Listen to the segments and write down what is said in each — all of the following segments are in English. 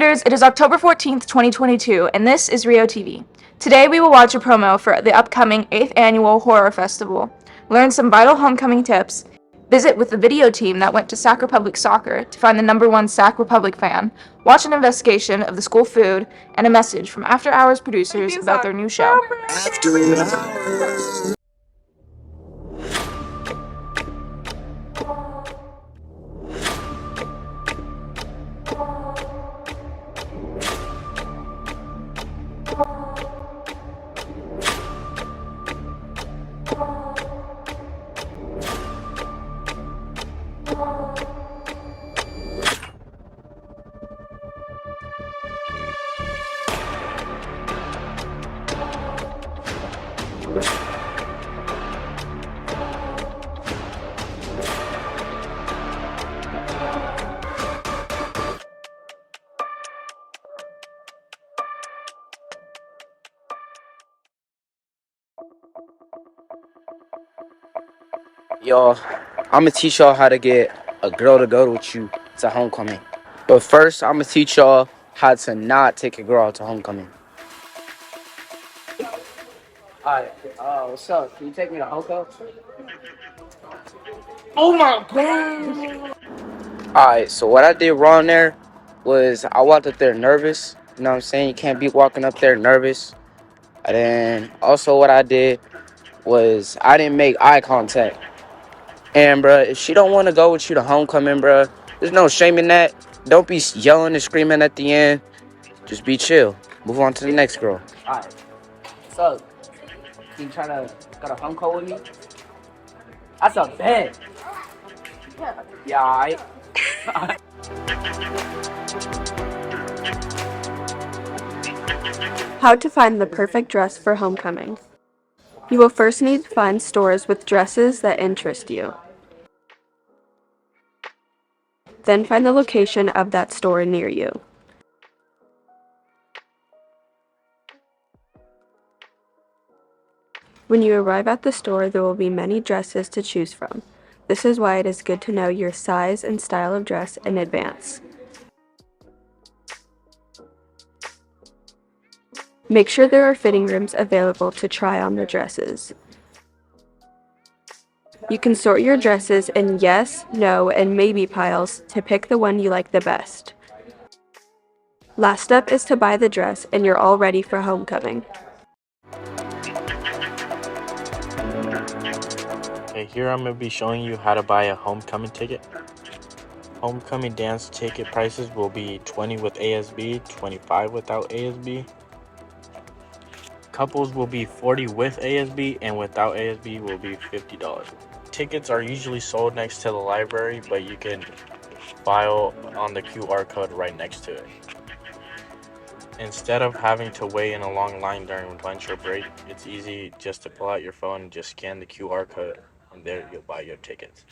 viewers, it is October 14th, 2022, and this is RioTV. Today we will watch a promo for the upcoming 8th Annual Horror Festival, learn some vital homecoming tips, visit with the video team that went to Sac Republic soccer to find the #1 Sac Republic fan, watch an investigation of the school food, and a message from After Hours producers about their new show. After Hours. Y'all, I'm gonna teach y'all how to get a girl to go with you to homecoming. But first, I'm gonna teach y'all how to not take a girl to homecoming. Alright, what's up? Can you take me to homecoming? Oh my god! Alright, so what I did wrong there was I walked up there nervous. You know what I'm saying? You can't be walking up there nervous. And then also what I did was I didn't make eye contact. And, bruh, if she don't want to go with you to homecoming, bruh, there's no shame in that. Don't be yelling and screaming at the end. Just be chill. Move on to the next girl. All right. So, you trying to go to homecoming with me? That's a bet. Yeah, all right. How to find the perfect dress for homecoming. You will first need to find stores with dresses that interest you. Then find the location of that store near you. When you arrive at the store, there will be many dresses to choose from. This is why it is good to know your size and style of dress in advance. Make sure there are fitting rooms available to try on the dresses. You can sort your dresses in yes, no, and maybe piles to pick the one you like the best. Last step is to buy the dress and you're all ready for homecoming. Okay, here I'm going to be showing you how to buy a homecoming ticket. Homecoming dance ticket prices will be $20 with ASB, $25 without ASB. Couples will be $40 with ASB, and without ASB will be $50. Tickets are usually sold next to the library, but you can file on the QR code right next to it. Instead of having to wait in a long line during lunch or break, it's easy just to pull out your phone and just scan the QR code, and there you'll buy your tickets.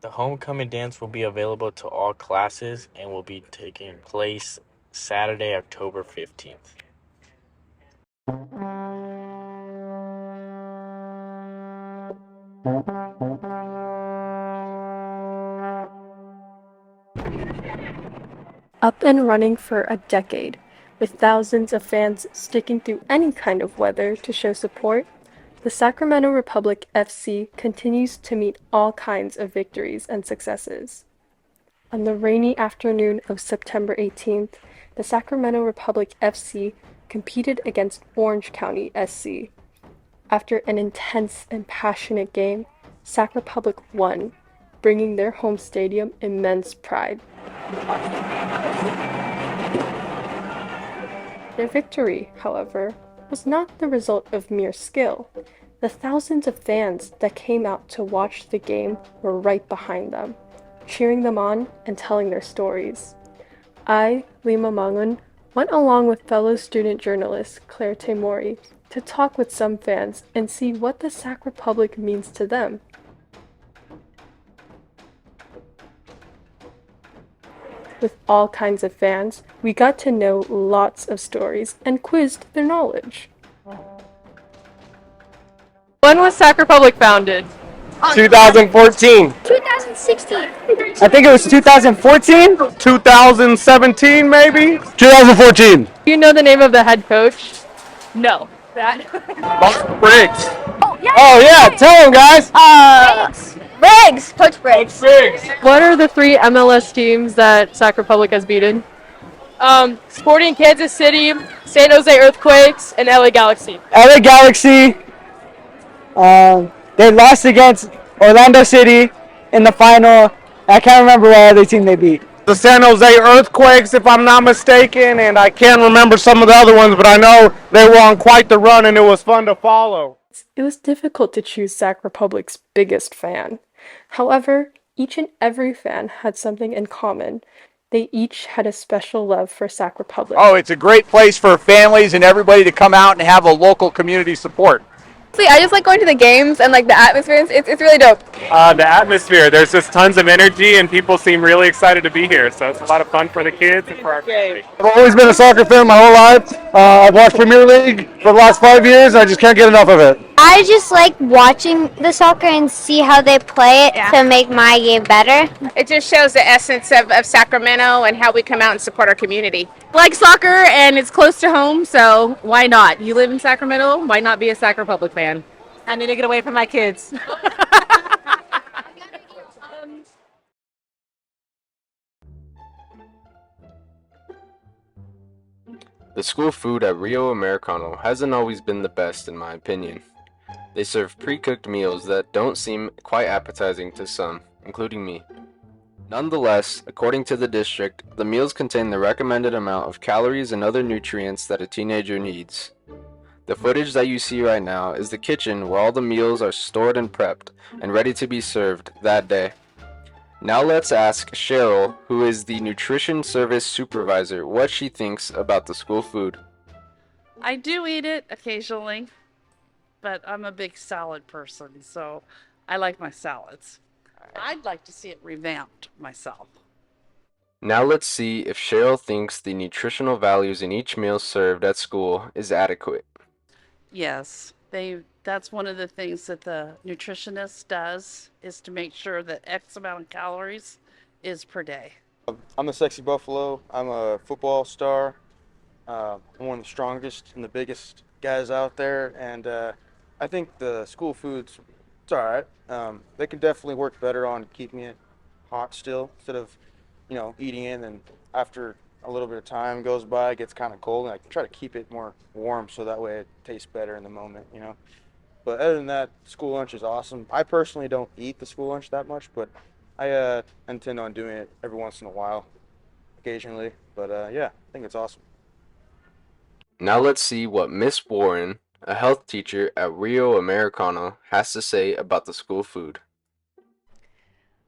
The homecoming dance will be available to all classes and will be taking place Saturday, October 15th. Up and running for a decade, with thousands of fans sticking through any kind of weather to show support, the Sacramento Republic FC continues to meet all kinds of victories and successes. On the rainy afternoon of September 18th, the Sacramento Republic FC competed against Orange County SC. After an intense and passionate game, Sac Republic won, bringing their home stadium immense pride. Their victory, however, was not the result of mere skill. The thousands of fans that came out to watch the game were right behind them, cheering them on and telling their stories. I, Lima Mangun, went along with fellow student journalist Claire Temori to talk with some fans and see what the Sac Republic means to them. With all kinds of fans, we got to know lots of stories and quizzed their knowledge. When was Sac Republic founded? 2014. 2014. 2016. I think it was 2014. 2017 maybe? 2014. Do you know the name of the head coach? No. Mark Briggs. Oh yeah, tell him guys. Briggs! Coach Briggs. Briggs. What are the 3 MLS teams that Sac Republic has beaten? Sporting Kansas City, San Jose Earthquakes, and LA Galaxy. LA Galaxy. They lost against Orlando City in the final. I can't remember what other team they beat. The San Jose Earthquakes, if I'm not mistaken, and I can't remember some of the other ones, but I know they were on quite the run and it was fun to follow. It was difficult to choose Sac Republic's biggest fan. However, each and every fan had something in common. They each had a special love for Sac Republic. Oh, it's a great place for families and everybody to come out and have a local community support. I just like going to the games and like the atmosphere. It's really dope. The atmosphere, there's just tons of energy and people seem really excited to be here, so it's a lot of fun for the kids and for our community. I've always been a soccer fan my whole life. I've watched Premier League for the last 5 years. I just can't get enough of it. I just like watching the soccer and see how they play it to make my game better. It just shows the essence of Sacramento and how we come out and support our community. Like soccer and it's close to home, so why not? You live in Sacramento, why not be a Sac Republic fan? I need to get away from my kids. The school food at Rio Americano hasn't always been the best in my opinion. They serve pre-cooked meals that don't seem quite appetizing to some, including me. Nonetheless, according to the district, the meals contain the recommended amount of calories and other nutrients that a teenager needs. The footage that you see right now is the kitchen where all the meals are stored and prepped and ready to be served that day. Now let's ask Cheryl, who is the nutrition service supervisor, what she thinks about the school food. I do eat it occasionally, but I'm a big salad person, so I like my salads. I'd like to see it revamped myself. Now let's see if Cheryl thinks the nutritional values in each meal served at school is adequate. Yes, that's one of the things that the nutritionist does, is to make sure that X amount of calories is per day. I'm a sexy buffalo. I'm a football star. I'm one of the strongest and the biggest guys out there, and I think the school food's it's all right. They can definitely work better on keeping it hot still instead of, eating it and after a little bit of time goes by, it gets kind of cold, and I try to keep it more warm so that way it tastes better in the moment, But other than that, school lunch is awesome. I personally don't eat the school lunch that much, but I intend on doing it every once in a while, occasionally. But yeah, I think it's awesome. Now let's see what Miss Warren, a health teacher at Rio Americano, has to say about the school food.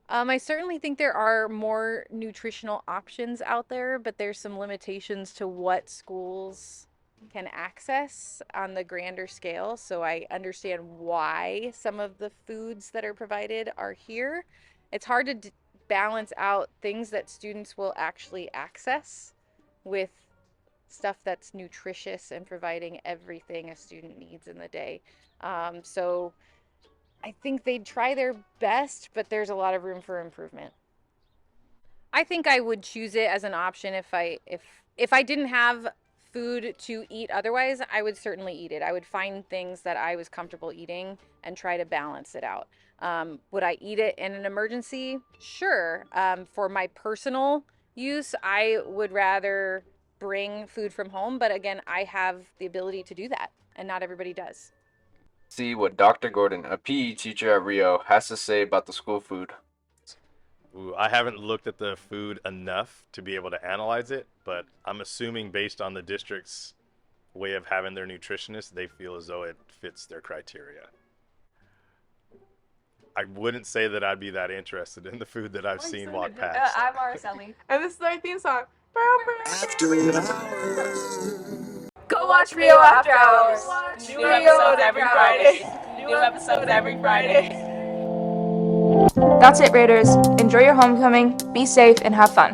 I certainly think there are more nutritional options out there, but there's some limitations to what schools can access on the grander scale. So I understand why some of the foods that are provided are here. It's hard to balance out things that students will actually access with stuff that's nutritious and providing everything a student needs in the day. So I think they'd try their best, but there's a lot of room for improvement. I think I would choose it as an option if I didn't have food to eat otherwise. I would certainly eat it. I would find things that I was comfortable eating and try to balance it out. Would I eat it in an emergency? Sure. For my personal use, I would rather bring food from home, but again, I have the ability to do that, and not everybody does. See what Dr. Gordon, a PE teacher at Rio, has to say about the school food. Ooh, I haven't looked at the food enough to be able to analyze it, but I'm assuming based on the district's way of having their nutritionist, they feel as though it fits their criteria. I wouldn't say that I'd be that interested in the food that I've seen walk past. I'm Araceli, and this is our theme song. After hours. Go watch Rio After Hours. New episodes every Friday. New episodes every Friday. That's it, Raiders. Enjoy your homecoming, be safe, and have fun.